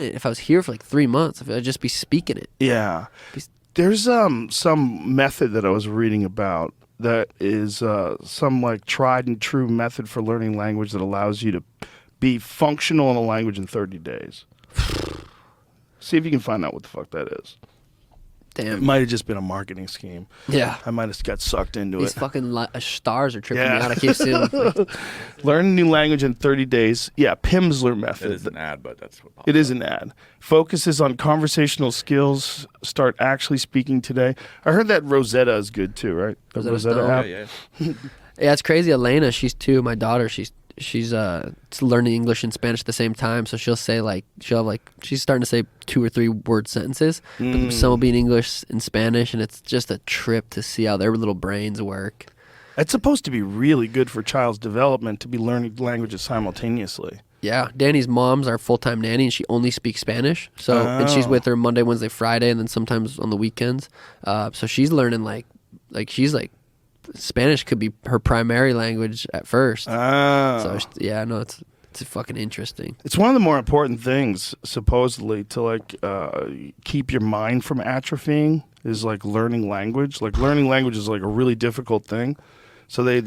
if I was here for like 3 months, I'd just be speaking it. Yeah. There's some method that I was reading about that is some like tried and true method for learning language that allows you to be functional in a language in 30 days. See if you can find out what the fuck that is. Damn. It might have just been a marketing scheme. Yeah. I might have got sucked into These it. fucking stars are tripping me out. I keep seeing like, Learn a new language in 30 days. Yeah, Pimsleur method. It is an ad, but that's what It is an ad. Focuses on conversational skills. Start actually speaking today. I heard that Rosetta is good too, right? The Rosetta Rosetta Stone. app. Yeah. yeah, it's crazy. Elena, she's 2. My daughter, she's learning English and Spanish at the same time. So she'll have she's starting to say 2 or 3 word sentences, but some will be in English and Spanish, and it's just a trip to see how their little brains work. It's supposed to be really good for child's development to be learning languages simultaneously. Yeah, Danny's mom's our full-time nanny, and she only speaks Spanish. So and she's with her Monday, Wednesday, Friday, and then sometimes on the weekends. So she's learning like she's like Spanish could be her primary language at first. So yeah, no, it's fucking interesting. It's one of the more important things, supposedly, to like keep your mind from atrophying is like learning language. Like learning language is like a really difficult thing. So they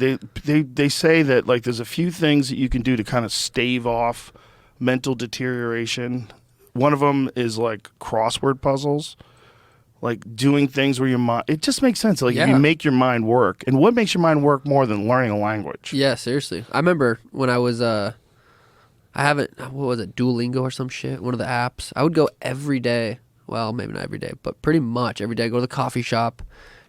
say that like there's a few things that you can do to kind of stave off mental deterioration. One of them is like crossword puzzles. Like doing things where your mind, it just makes sense. Like you make your mind work. And what makes your mind work more than learning a language? Yeah, seriously. I remember when I was, what was it, Duolingo or some shit, one of the apps. I would go every day. Well, maybe not every day, but pretty much every day. I'd go to the coffee shop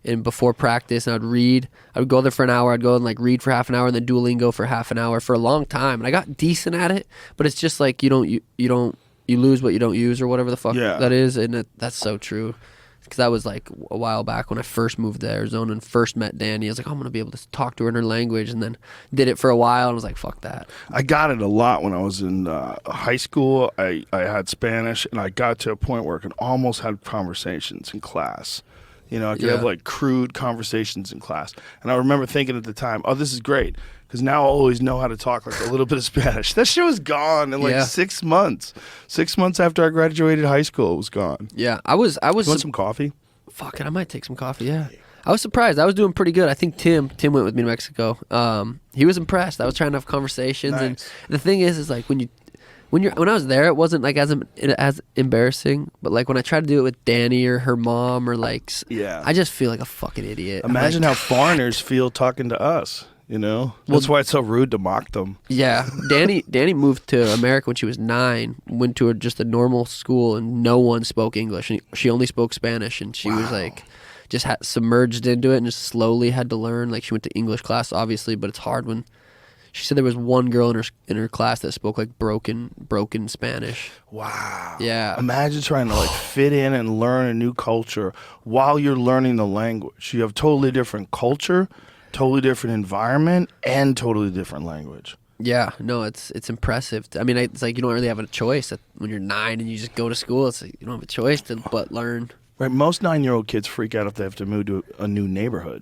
and before practice, and I'd read. I would go there for an hour. I'd go and like read for half an hour and then Duolingo for half an hour for a long time. And I got decent at it, but it's just like you lose what you don't use or whatever the fuck that is. And that's so true. Because that was like a while back when I first moved to Arizona and first met Danny. I was like, I'm going to be able to talk to her in her language, and then did it for a while and was like, fuck that. I got it a lot when I was in high school. I had Spanish, and I got to a point where I could almost have conversations in class. You know, I could have like crude conversations in class. And I remember thinking at the time, oh, this is great. Because now I always know how to talk like a little bit of Spanish. That shit was gone in like 6 months. 6 months after I graduated high school, it was gone. Yeah, I was. You want some coffee? Fuck it, I might take some coffee. Yeah, I was surprised. I was doing pretty good. I think Tim went with me to Mexico. He was impressed. I was trying to have conversations, and the thing is like when I was there, it wasn't like as embarrassing. But like when I tried to do it with Danny or her mom or like, I just feel like a fucking idiot. Imagine how foreigners feel talking to us. You know, that's why it's so rude to mock them. Yeah, Danny moved to America when she was 9. Went to just a normal school, and no one spoke English. And she only spoke Spanish, and she was like, just submerged into it, and just slowly had to learn. Like she went to English class, obviously, but it's hard when. She said there was one girl in her class that spoke like broken Spanish. Wow. Yeah. Imagine trying to like fit in and learn a new culture while you're learning the language. You have totally different culture, totally different environment, and totally different language. Yeah, no, it's impressive. I mean, it's like you don't really have a choice when you're 9 and you just go to school. It's like you don't have a choice but learn. Right, most 9-year-old kids freak out if they have to move to a new neighborhood.